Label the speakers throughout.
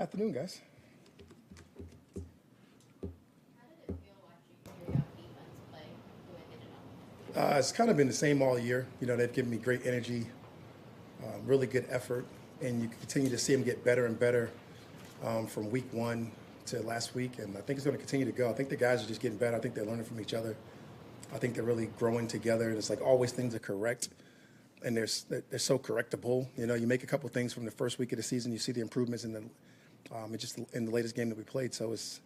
Speaker 1: Afternoon, guys.
Speaker 2: How did it feel watching your young defense play the way they did on?
Speaker 1: It's kind of been the same all year. They've given me great energy, really good effort, and you continue to see them get better and better from week one to last week. And I think it's going to continue to go. I think the guys are just getting better. I think they're learning from each other. I think they're really growing together. And it's like always things are correct, and they're so correctable. You make a couple things from the first week of the season, you see the improvements just in the latest game that we played. So it's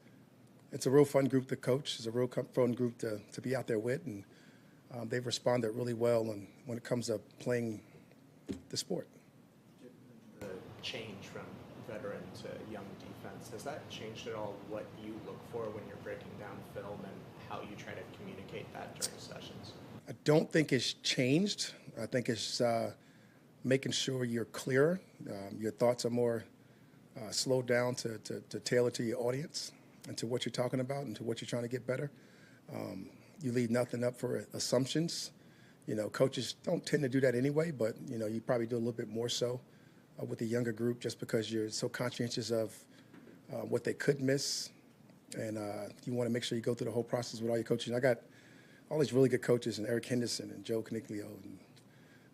Speaker 1: a real fun group to coach. It's a real fun group to be out there with, and they've responded really well when it comes to playing the sport.
Speaker 3: The change from veteran to young defense, has that changed at all what you look for when you're breaking down film and how you try to communicate that during sessions?
Speaker 1: I don't think it's changed. I think it's making sure you're clearer. Your thoughts are more slowed down to tailor to your audience and to what you're talking about and to what you're trying to get better. You leave nothing up for assumptions. Coaches don't tend to do that anyway, but, you probably do a little bit more so with the younger group just because you're so conscientious of what they could miss. And you want to make sure you go through the whole process with all your coaches. I got all these really good coaches, and Eric Henderson and Joe Caniglio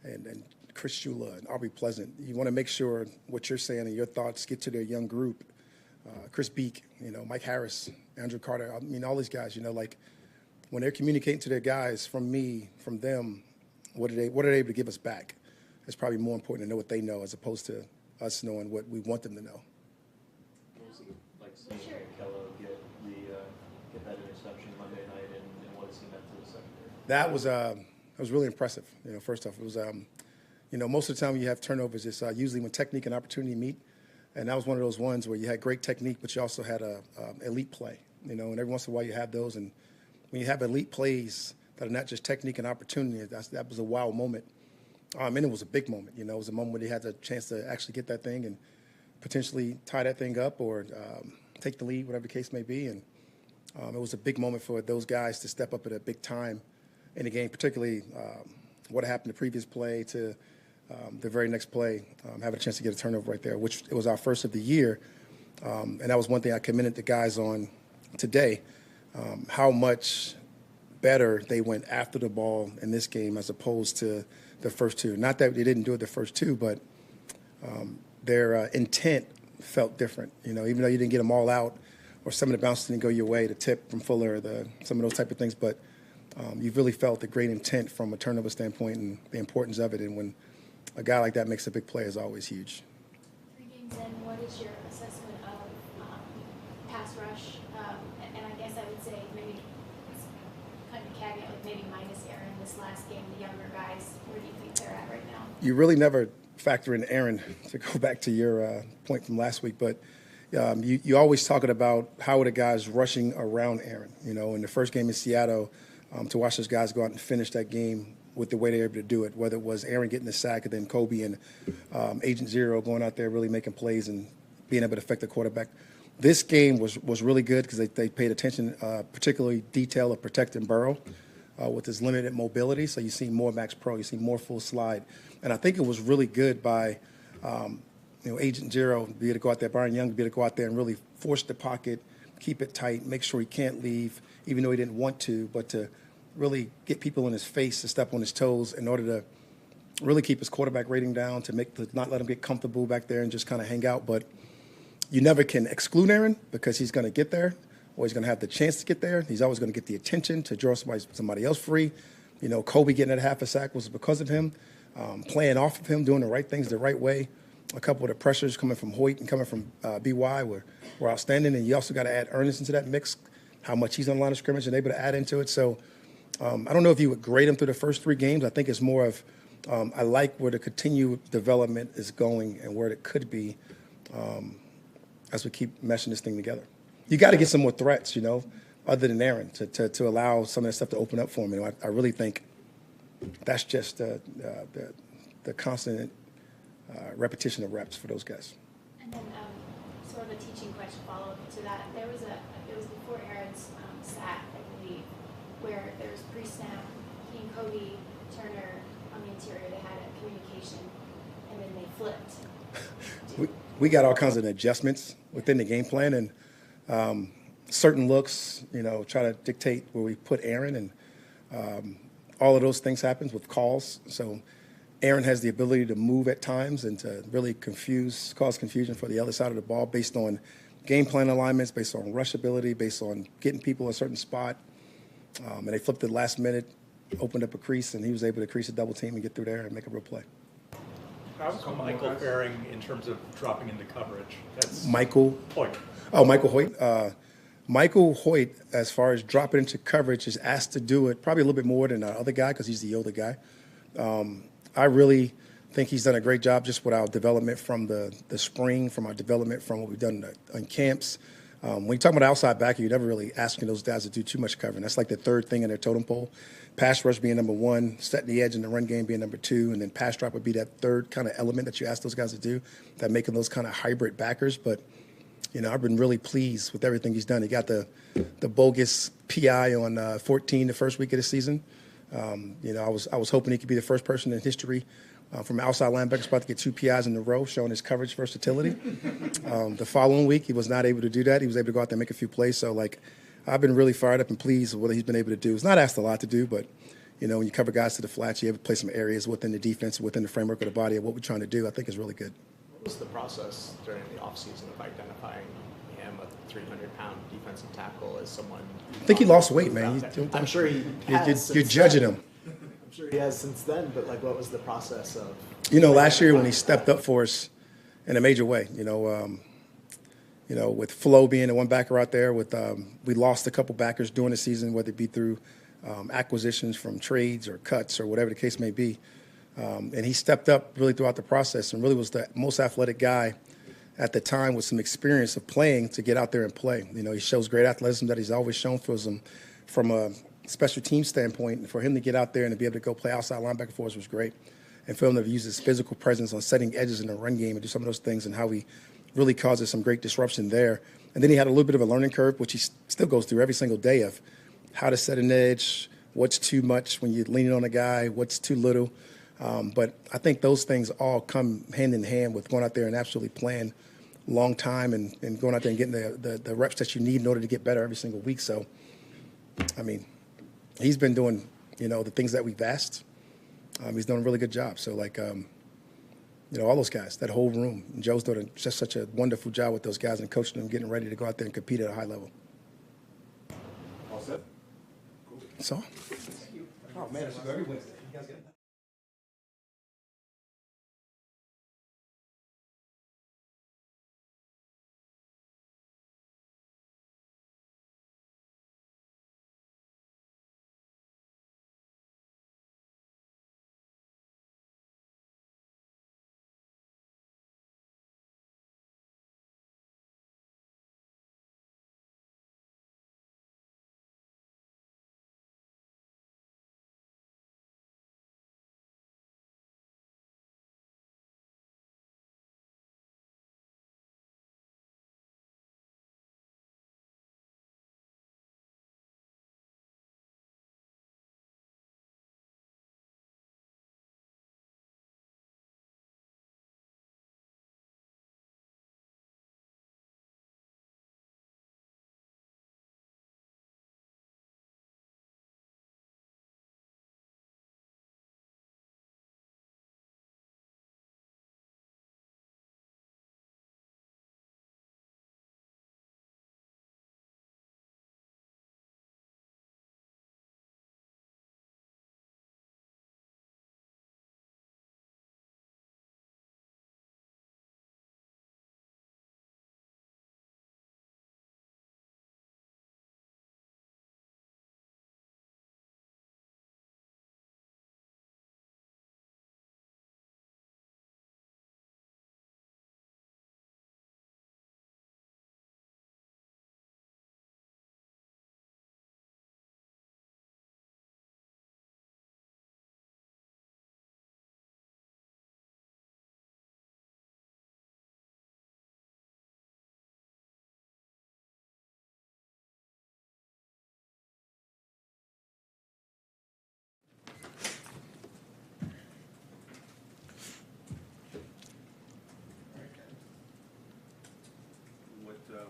Speaker 1: and Chris Shula and Aubrey Pleasant. You want to make sure what you're saying and your thoughts get to their young group. Chris Beek, Mike Harris, Andrew Carter. I mean, all these guys, when they're communicating to their guys from me, from them, what are they able to give us back? It's probably more important to know what they know as opposed to us knowing what we want them to know.
Speaker 4: What was it like seeing Kello get that interception Monday night, and what has he meant to the secondary?
Speaker 1: That was really impressive. First off, it was most of the time when you have turnovers, it's usually when technique and opportunity meet, and that was one of those ones where you had great technique, but you also had a elite play. And every once in a while you have those, and when you have elite plays that are not just technique and opportunity, that was a wow moment. And it was a big moment. It was a moment where they had the chance to actually get that thing and potentially tie that thing up or take the lead, whatever the case may be. And it was a big moment for those guys to step up at a big time in the game, particularly what happened the previous play to the very next play, having a chance to get a turnover right there, which it was our first of the year. And that was one thing I commended the guys on today, how much better they went after the ball in this game as opposed to the first two. Not that they didn't do it the first two, but their intent felt different. Even though you didn't get them all out or some of the bounces didn't go your way, the tip from Fuller, some of those type of things, but you've really felt the great intent from a turnover standpoint and the importance of it. And when a guy like that makes a big play, is always huge.
Speaker 5: 3 games in, what is your assessment of pass rush? And I guess I would say maybe it's kind of a caveat, like maybe minus Aaron this last game, the younger guys. Where do you think they're at right now?
Speaker 1: You really never factor in Aaron, to go back to your point from last week, but you always talking about how are the guys rushing around Aaron. In the first game in Seattle, to watch those guys go out and finish that game with the way they were able to do it, whether it was Aaron getting the sack and then Kobe and Agent Zero going out there really making plays and being able to affect the quarterback. This game was really good because they paid attention, particularly detail of protecting Burrow with his limited mobility. So you see more Max Pro, you see more full slide. And I think it was really good by Agent Zero to be able to go out there, Brian Young to be able to go out there and really force the pocket, keep it tight, make sure he can't leave, even though he didn't want to, but to really get people in his face to step on his toes in order to really keep his quarterback rating down, to not let him get comfortable back there and just kind of hang out. But you never can exclude Aaron because he's going to get there, or he's going to have the chance to get there. He's always going to get the attention to draw somebody else free. Kobe getting at half a sack was because of him, playing off of him, doing the right things the right way. A couple of the pressures coming from Hoyt and coming from BY were outstanding. And you also got to add Ernest into that mix, how much he's on the line of scrimmage and able to add into it. So I don't know if you would grade him through the first 3 games. I think it's more of I like where the continued development is going and where it could be as we keep meshing this thing together. You got to get some more threats, other than Aaron, to allow some of that stuff to open up for him. I really think that's just the constant repetition of reps for those guys.
Speaker 5: And then sort of a teaching question follow-up to that. It was before Aaron's sack, I believe, where there was pre-snap, he and Cody Turner on the interior, they had a communication, and and then they flipped.
Speaker 1: We got all kinds of adjustments within the game plan, and certain looks, try to dictate where we put Aaron, and all of those things happens with calls. So Aaron has the ability to move at times and to really cause confusion for the other side of the ball based on game plan alignments, based on rush ability, based on getting people a certain spot. And they flipped it last minute, opened up a crease, and he was able to crease a double team and get through there and make a real play.
Speaker 6: How's Michael faring in terms of dropping into coverage? That's
Speaker 1: Michael
Speaker 6: Hoyt.
Speaker 1: Oh, Michael Hoyt. Michael Hoyt, as far as dropping into coverage, is asked to do it probably a little bit more than the other guy because he's the older guy. I really think he's done a great job just with our development from the spring, from our development from what we've done in camps. When you talk about outside backer, you're never really asking those guys to do too much covering. That's like the third thing in their totem pole. Pass rush being number one, setting the edge in the run game being number two, and then pass drop would be that third kind of element that you ask those guys to do, that making those kind of hybrid backers. But, I've been really pleased with everything he's done. He got the bogus PI on 14 the first week of the season. I was hoping he could be the first person in history from outside linebacker spot to get 2 PIs in a row, showing his coverage versatility. The following week, he was not able to do that. He was able to go out there and make a few plays. So, I've been really fired up and pleased with what he's been able to do. It's not asked a lot to do, but, when you cover guys to the flats, you have to play some areas within the defense, within the framework of the body of what we're trying to do, I think is really good.
Speaker 3: What was the process during the offseason of identifying him, a 300-pound defensive tackle, as someone?
Speaker 1: I think he lost weight, man.
Speaker 3: I'm sure he has.
Speaker 1: You're judging him.
Speaker 3: I'm sure he has since then, but what was the process of?
Speaker 1: Last year when he stepped up for us in a major way, with Flo being the one backer out there, we lost a couple backers during the season, whether it be through acquisitions from trades or cuts or whatever the case may be. And he stepped up really throughout the process and really was the most athletic guy at the time with some experience of playing to get out there and play. He shows great athleticism that he's always shown for us from a special team standpoint. And for him to get out there and to be able to go play outside linebacker for us was great. And for him to use his physical presence on setting edges in the run game and do some of those things and how he really causes some great disruption there. And then he had a little bit of a learning curve, which he still goes through every single day, of how to set an edge, what's too much when you're leaning on a guy, what's too little. But I think those things all come hand in hand with going out there and absolutely playing long time and going out there and getting the reps that you need in order to get better every single week. So, he's been doing, the things that we've asked. He's done a really good job. So, all those guys, that whole room. And Joe's doing just such a wonderful job with those guys and coaching them, getting ready to go out there and compete at a high level.
Speaker 4: All set?
Speaker 1: So, oh, man, it's every Wednesday. You guys get it?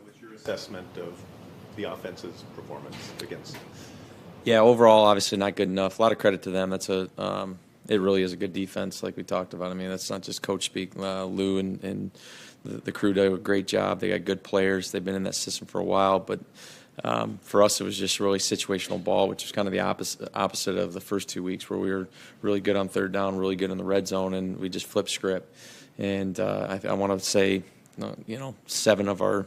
Speaker 7: what's your assessment of the offense's performance against?
Speaker 8: Yeah, overall, obviously not good enough. A lot of credit to them. It really is a good defense, like we talked about. I mean, that's not just coach speak. Lou and the crew do a great job. They got good players. They've been in that system for a while. But for us, it was just really situational ball, which was kind of the opposite of the first 2 weeks, where we were really good on third down, really good in the red zone, and we just flipped script. And I want to say, 7 of our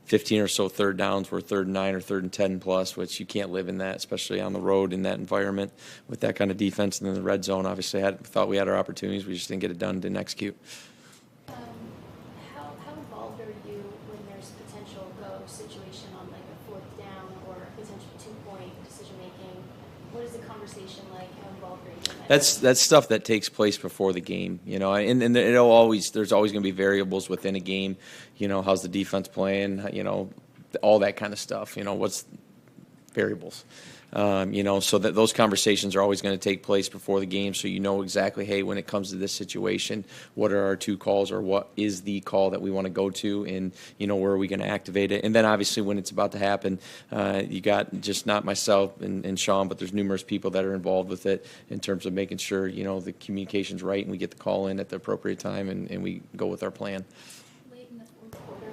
Speaker 8: 15 or so third downs were 3rd and 9 or 3rd and 10 plus, which you can't live in that, especially on the road in that environment with that kind of defense. And then the red zone, obviously, thought we had our opportunities. We just didn't get it done, didn't execute.
Speaker 5: How involved are you when there's potential go situation on like a 4th down or potential 2-point decision making? What is the conversation like? How involved are you in that?
Speaker 8: That's stuff that takes place before the game, and there's always going to be variables within a game. How's the defense playing? All that kind of stuff. What's variables? So that those conversations are always going to take place before the game, so exactly, hey, when it comes to this situation, what are our 2 calls, or what is the call that we want to go to, and where are we going to activate it? And then obviously when it's about to happen, you got just not myself and Sean, but there's numerous people that are involved with it in terms of making sure the communication's right and we get the call in at the appropriate time, and we go with our plan.
Speaker 5: Late in the 4th quarter,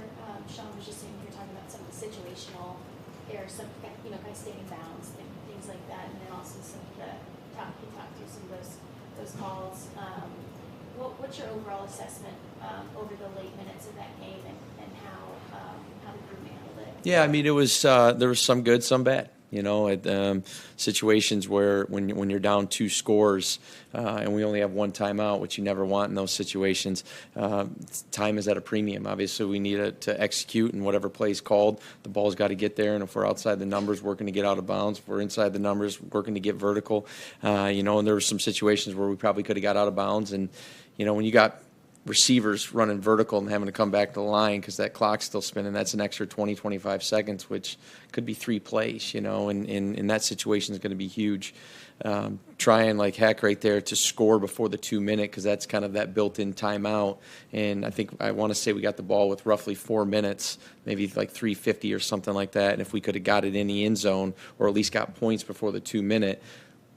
Speaker 5: Sean was just saying you're talking about some of the situational errors, some kind of staying in bounds, things like that, and then also some of the he talked through some of those calls. What's your overall assessment over the late minutes of that game, and how the group handled it?
Speaker 8: Yeah, I mean, it was there was some good, some bad. Situations where when you're down 2 scores and we only have 1 timeout, which you never want in those situations, time is at a premium. Obviously, we need to execute, and whatever play's called, the ball's got to get there. And if we're outside the numbers, working to get out of bounds. If we're inside the numbers, working to get vertical. And there were some situations where we probably could have got out of bounds. And when you got receivers running vertical and having to come back to the line because that clock's still spinning, that's an extra 20, 25 seconds, which could be 3 plays, and in that situation is going to be huge. Trying like heck right there to score before the 2-minute, because that's kind of that built-in timeout. And I want to say we got the ball with roughly 4 minutes, maybe like 3:50 or something like that. And if we could have got it in the end zone, or at least got points before the 2-minute,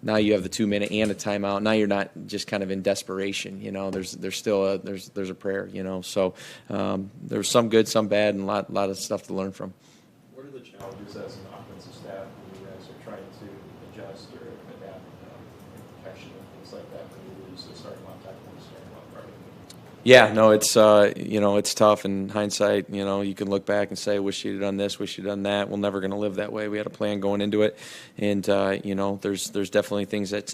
Speaker 8: now you have the 2-minute and a timeout. Now you're not just kind of in desperation. There's still there's a prayer. So there's some good, some bad, and a lot of stuff to learn from.
Speaker 4: What are the challenges as an offensive staff when you guys are trying to adjust or adapt protection and things like that when you lose the starting left tackle and starting left guard?
Speaker 8: Yeah, no, it's tough. In hindsight, you can look back and say, wish you'd done this, wish you'd done that. We're never going to live that way. We had a plan going into it, and there's definitely things that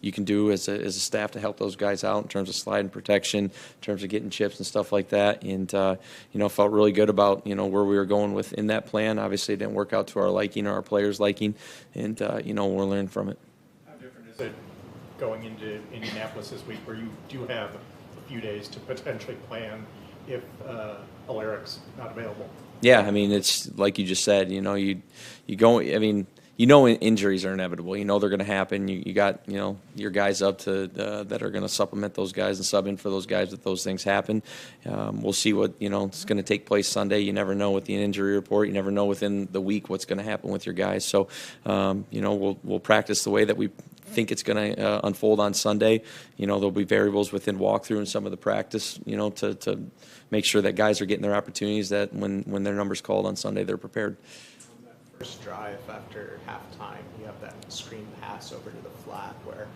Speaker 8: you can do as a staff to help those guys out in terms of sliding protection, in terms of getting chips and stuff like that. And felt really good about where we were going within that plan. Obviously, it didn't work out to our liking or our players' liking, and we're learning from it.
Speaker 6: How different is it going into Indianapolis this week, where you do have a few days to potentially plan if Alaric's not available?
Speaker 8: Yeah, I mean, it's like you just said, you go, I mean, injuries are inevitable. They're going to happen. You got, your guys up to that are going to supplement those guys and sub in for those guys if those things happen. We'll see what, it's going to take place Sunday. You never know with the injury report. You never know within the week what's going to happen with your guys. So, we'll practice the way that we think it's going to unfold on Sunday. There'll be variables within walkthrough and some of the practice, to make sure that guys are getting their opportunities, that when their number's called on Sunday, they're prepared.
Speaker 3: First drive after halftime, you have that screen pass over to the flat where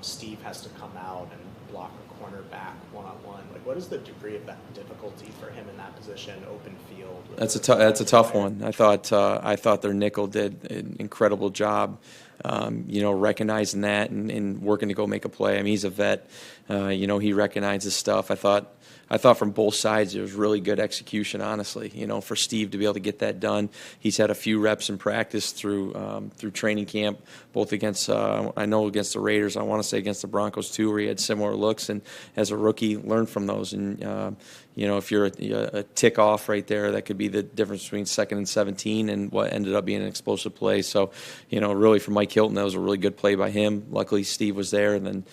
Speaker 3: Steve has to come out and block a cornerback one-on-one. Like, what is the degree of that difficulty for him in that position, open field?
Speaker 8: That's a tough one. I thought their nickel did an incredible job, recognizing that and working to go make a play. I mean, he's a vet. He recognizes stuff. I thought from both sides it was really good execution, honestly. For Steve to be able to get that done. He's had a few reps in practice through training camp, both against against the Raiders. I want to say against the Broncos too, where he had similar looks. And as a rookie, learned from those. And if you're a tick off right there, that could be the difference between 2nd and 17 and what ended up being an explosive play. So, really for Mike Hilton, that was a really good play by him. Luckily, Steve was there, and then.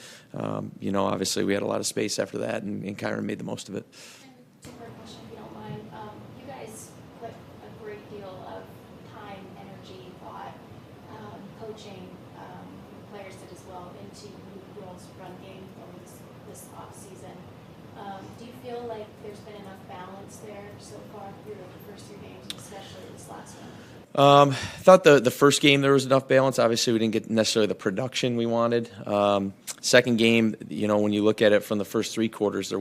Speaker 8: Obviously we had a lot of space after that, and Kyron made the most of it.
Speaker 5: Two-part question, if you don't mind. You guys coaching, players did as well, into you all's run game over this off season. Do you feel like there's been enough balance there so far through the first 3 games, especially this last one?
Speaker 8: I thought the first game there was enough balance. Obviously, we didn't get necessarily the production we wanted. Second game, when you look at it from the first 3 quarters, there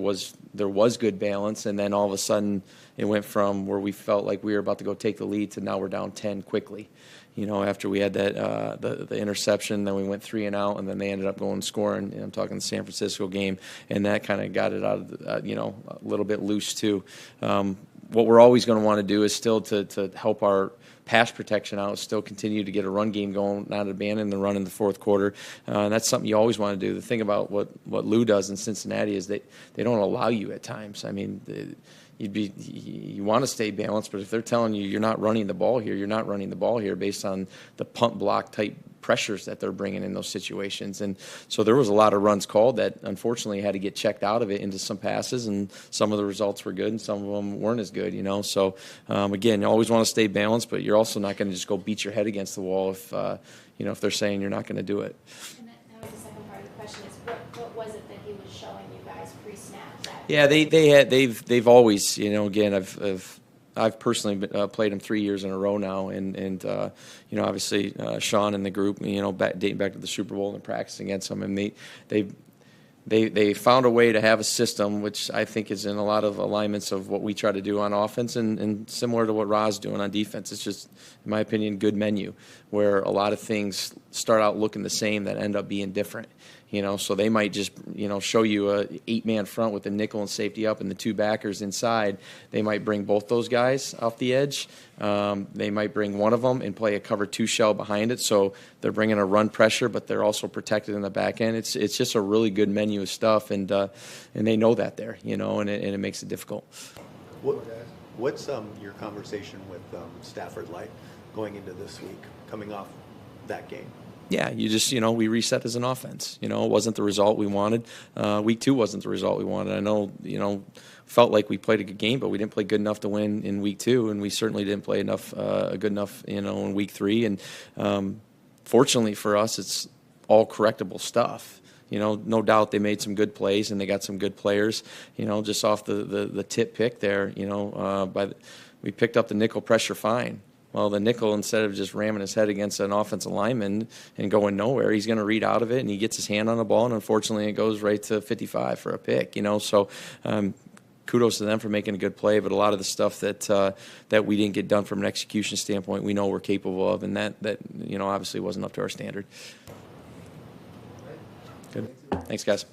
Speaker 8: was good balance, and then all of a sudden it went from where we felt like we were about to go take the lead to now we're down 10 quickly. After we had that the interception, then we went 3 and out, and then they ended up going scoring. I'm talking the San Francisco game, and that kind of got it out of a little bit loose too. What we're always going to want to do is still to help our pass protection out, still continue to get a run game going, not abandon the run in the fourth quarter. That's something you always want to do. The thing about what Lou does in Cincinnati is they don't allow you at times. I mean, you want to stay balanced, but if they're telling you you're not running the ball here, you're not running the ball here based on the punt block type pressures that they're bringing in those situations. And so there was a lot of runs called that unfortunately had to get checked out of it into some passes, and some of the results were good and some of them weren't as good, So again, you always want to stay balanced, but you're also not going to just go beat your head against the wall if they're saying you're not going to do it.
Speaker 5: And that was the second part of the question is what was it that he was showing you guys pre-snap?
Speaker 8: Yeah, they've always, again, I've personally played them 3 years in a row now, and obviously Sean and the group, dating back to the Super Bowl and practicing against them, and they found a way to have a system which I think is in a lot of alignments of what we try to do on offense and similar to what Ra's doing on defense. It's just, in my opinion, good menu where a lot of things start out looking the same that end up being different. So they might just, show you a 8-man front with the nickel and safety up and the 2 backers inside. They might bring both those guys off the edge. They might bring one of them and play a cover 2 shell behind it. So they're bringing a run pressure, but they're also protected in the back end. It's just a really good menu of stuff, and they know that there, and it makes it difficult.
Speaker 7: What's your conversation with Stafford like going into this week, coming off that game?
Speaker 8: Yeah, you just, we reset as an offense. It wasn't the result we wanted. Week 2 wasn't the result we wanted. I know, felt like we played a good game, but we didn't play good enough to win in week 2, and we certainly didn't play good enough, in week 3. And fortunately for us, it's all correctable stuff. No doubt they made some good plays and they got some good players. Just off the tip pick there, we picked up the nickel pressure fine. Well, the nickel, instead of just ramming his head against an offensive lineman and going nowhere, he's going to read out of it, and he gets his hand on the ball, and unfortunately it goes right to 55 for a pick. So kudos to them for making a good play, but a lot of the stuff that we didn't get done from an execution standpoint, we know we're capable of, and that obviously wasn't up to our standard. Good. Thanks, guys.